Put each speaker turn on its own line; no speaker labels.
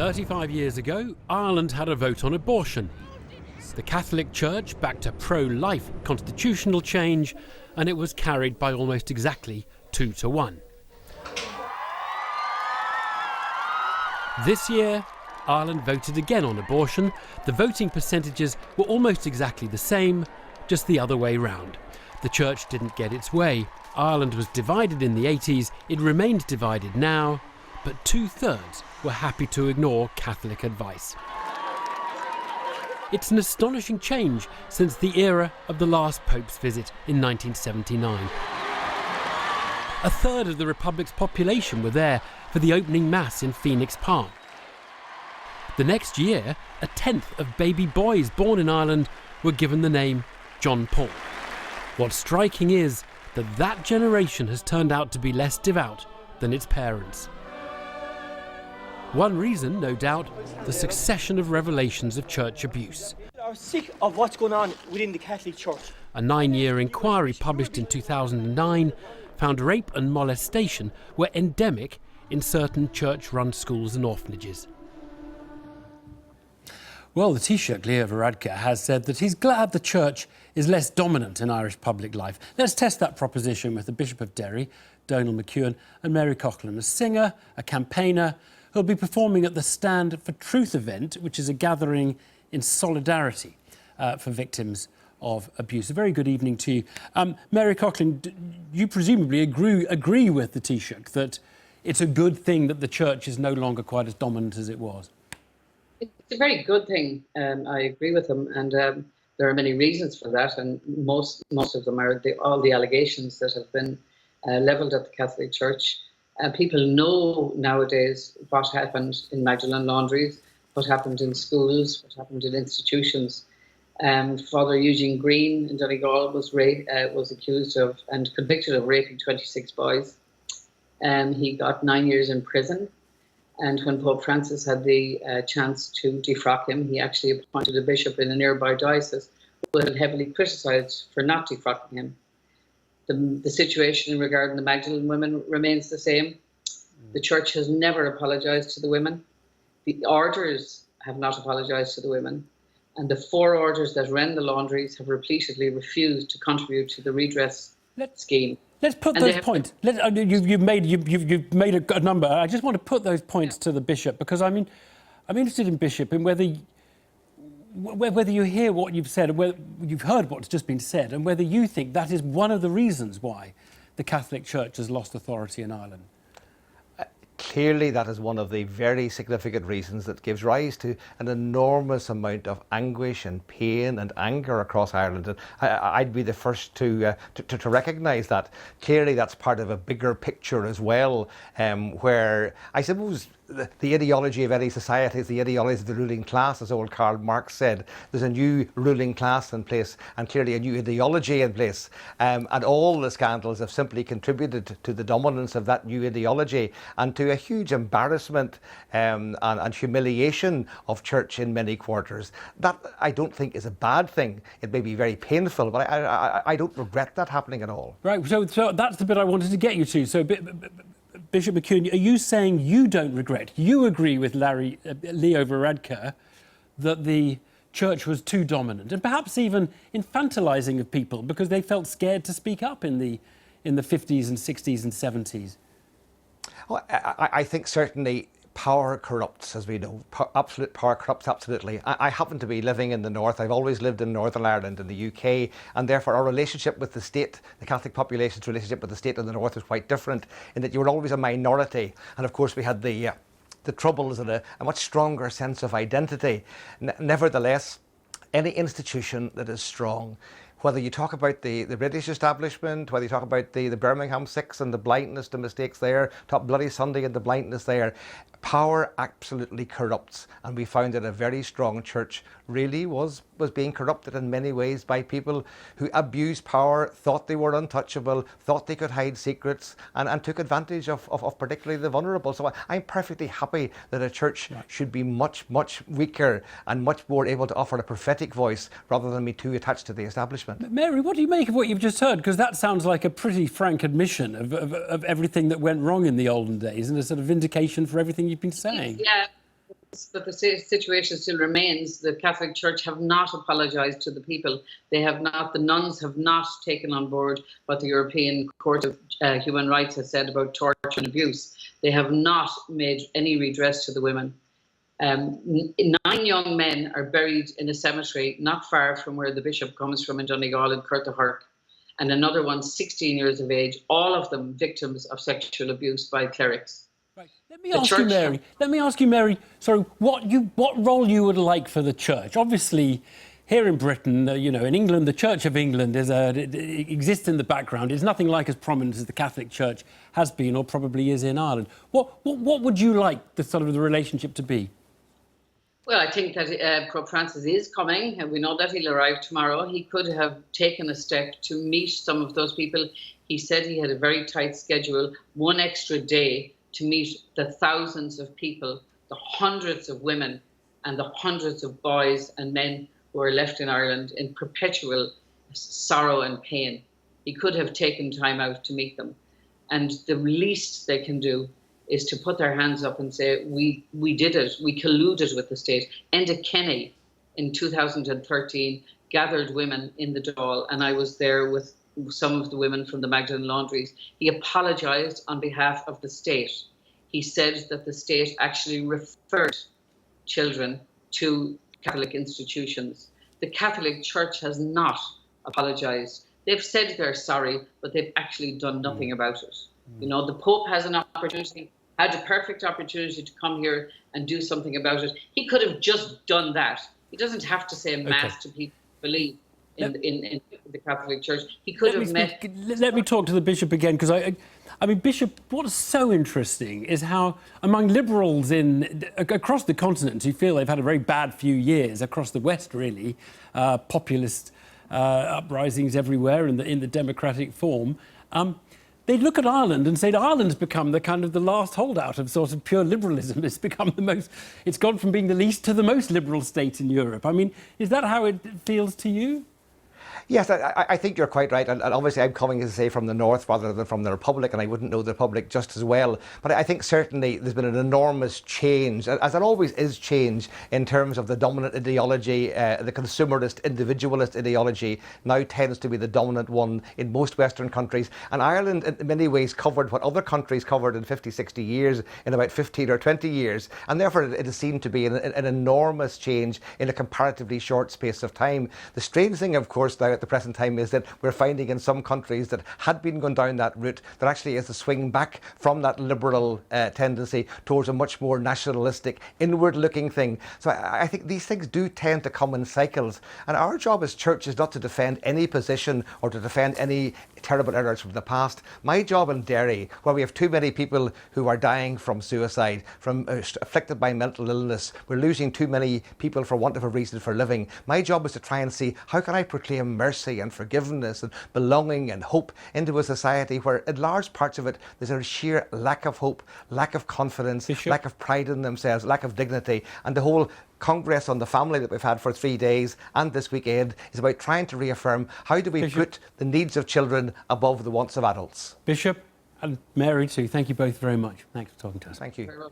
35 years ago, Ireland had a vote on abortion. The Catholic Church backed a pro-life constitutional change, and it was carried by almost exactly 2-1. This year, Ireland voted again on abortion. The voting percentages were almost exactly the same, just the other way round. The Church didn't get its way. Ireland was divided in the 80s, it remained divided now, but 2/3 were happy to ignore Catholic advice. It's an astonishing change since the era of the last Pope's visit in 1979. A third of the Republic's population were there for the opening mass in Phoenix Park. The next year, a tenth of baby boys born in Ireland were given the name John Paul. What's striking is that that generation has turned out to be less devout than its parents. One reason, no doubt, the succession of revelations of church abuse.
We are sick of what's going on within the Catholic Church.
A 9-year inquiry published in 2009 found rape and molestation were endemic in certain church-run schools and orphanages. Well, the Taoiseach, Leo Varadkar, has said that he's glad the church is less dominant in Irish public life. Let's test that proposition with the Bishop of Derry, Donal McEwen, and Mary Coughlin, a singer, a campaigner, who'll be performing at the Stand for Truth event, which is a gathering in solidarity for victims of abuse. A very good evening to you. Mary Coughlin, you presumably agree with the Taoiseach that it's a good thing that the church is no longer quite as dominant as it was?
It's a very good thing. I agree with him, and there are many reasons for that, and most of them are all the allegations that have been levelled at the Catholic Church. People know nowadays what happened in Magdalen laundries, what happened in schools, what happened in institutions. Father Eugene Green in Donegal was accused of and convicted of raping 26 boys. He got 9 years in prison. And when Pope Francis had the chance to defrock him, he actually appointed a bishop in a nearby diocese who had been heavily criticised for not defrocking him. The situation regarding the Magdalene women remains the same. The Church has never apologised to the women. The orders have not apologised to the women. And the 4 orders that run the laundries have repeatedly refused to contribute to the redress scheme.
Let's put those points. You've made a number. I just want to put those points to the bishop, because I'm interested in, Bishop, in whether you hear what you've said, whether you've heard what's just been said, and whether you think that is one of the reasons why the Catholic Church has lost authority in Ireland.
Clearly, that is one of the very significant reasons that gives rise to an enormous amount of anguish and pain and anger across Ireland. And I'd be the first to recognise that. Clearly, that's part of a bigger picture as well, where I suppose the ideology of any society is the ideology of the ruling class, as old Karl Marx said. There's a new ruling class in place, and clearly a new ideology in place. And all the scandals have simply contributed to the dominance of that new ideology and to a huge embarrassment and humiliation of church in many quarters. That, I don't think, is a bad thing. It may be very painful, but I don't regret that happening at all. Right,
so that's the bit I wanted to get you to. So, Bishop McEwen, are you saying you don't regret, you agree with Leo Varadkar that the church was too dominant and perhaps even infantilising of people because they felt scared to speak up in the 50s and 60s and 70s?
Well, I think certainly power corrupts, as we know. Absolute power corrupts, absolutely. I happen to be living in the north. I've always lived in Northern Ireland in the UK, and therefore our relationship with the state, the Catholic population's relationship with the state in the north is quite different, in that you were always a minority. And of course we had the troubles and a much stronger sense of identity. Nevertheless, any institution that is strong, whether you talk about the British establishment, whether you talk about the Birmingham Six and the blindness, the mistakes there, Top Bloody Sunday and the blindness there, power absolutely corrupts. And we found that a very strong church really was being corrupted in many ways by people who abused power, thought they were untouchable, thought they could hide secrets, and took advantage of particularly the vulnerable. So I'm perfectly happy that a church should be much, much weaker and much more able to offer a prophetic voice rather than be too attached to the establishment.
Mary, what do you make of what you've just heard? Because that sounds like a pretty frank admission of everything that went wrong in the olden days and a sort of vindication for everything you've been saying.
Yeah, but the situation still remains. The Catholic Church have not apologised to the people. They have not. The nuns have not taken on board what the European Court of Human Rights has said about torture and abuse. They have not made any redress to the women. 9 young men are buried in a cemetery not far from where the bishop comes from in Donegal in Curtahurk, and another one 16 years of age, all of them victims of sexual abuse by clerics.
Right. Let me ask you, Mary. Sorry, what role you would like for the church? Obviously, here in Britain, in England, the Church of England it exists in the background. It's nothing like as prominent as the Catholic Church has been, or probably is in Ireland. What would you like the relationship to be?
Well, I think that Pope Francis is coming, and we know that he'll arrive tomorrow. He could have taken a step to meet some of those people. He said he had a very tight schedule, one extra day to meet the thousands of people, the hundreds of women and the hundreds of boys and men who are left in Ireland in perpetual sorrow and pain. He could have taken time out to meet them. And the least they can do is to put their hands up and say, we did it, we colluded with the state. Enda Kenny in 2013 gathered women in the Dáil, and I was there with some of the women from the Magdalene Laundries. He apologised on behalf of the state. He said that the state actually referred children to Catholic institutions. The Catholic Church has not apologised. They've said they're sorry, but they've actually done nothing about it. The Pope has an opportunity, had a perfect opportunity to come here and do something about it. He could have just done that. He doesn't have to say mass to people who believe in the Catholic Church. He could have met...
Let me talk to the Bishop again, because I mean, Bishop, what's so interesting is how among liberals across the continent who feel they've had a very bad few years, across the West really, populist uprisings everywhere in the democratic form, they look at Ireland and say that Ireland's become the last holdout of sort of pure liberalism. It's become it's gone from being the least to the most liberal state in Europe. I mean, is that how it feels to you?
Yes, I think you're quite right. And obviously I'm coming, as I say, from the north rather than from the Republic, and I wouldn't know the Republic just as well. But I think certainly there's been an enormous change, as there always is change, in terms of the dominant ideology. The consumerist, individualist ideology now tends to be the dominant one in most Western countries. And Ireland, in many ways, covered what other countries covered in 50, 60 years, in about 15 or 20 years. And therefore, it has seemed to be an enormous change in a comparatively short space of time. The strange thing, of course, now at the present time is that we're finding in some countries that had been going down that route, there actually is a swing back from that liberal tendency towards a much more nationalistic, inward-looking thing. So I think these things do tend to come in cycles. And our job as church is not to defend any position or to defend any terrible errors from the past. My job in Derry, where we have too many people who are dying from suicide, from afflicted by mental illness, we're losing too many people for want of a reason for living. My job is to try and see, how can I proclaim mercy and forgiveness and belonging and hope into a society where in large parts of it there's a sheer lack of hope, lack of confidence,
Bishop,
lack of pride in themselves, lack of dignity. And the whole Congress on the Family that we've had for 3 days and this weekend is about trying to reaffirm, how do we put the needs of children above the wants of adults?
Bishop and Mary too, thank you both very much. Thanks for talking to us.
Thank you.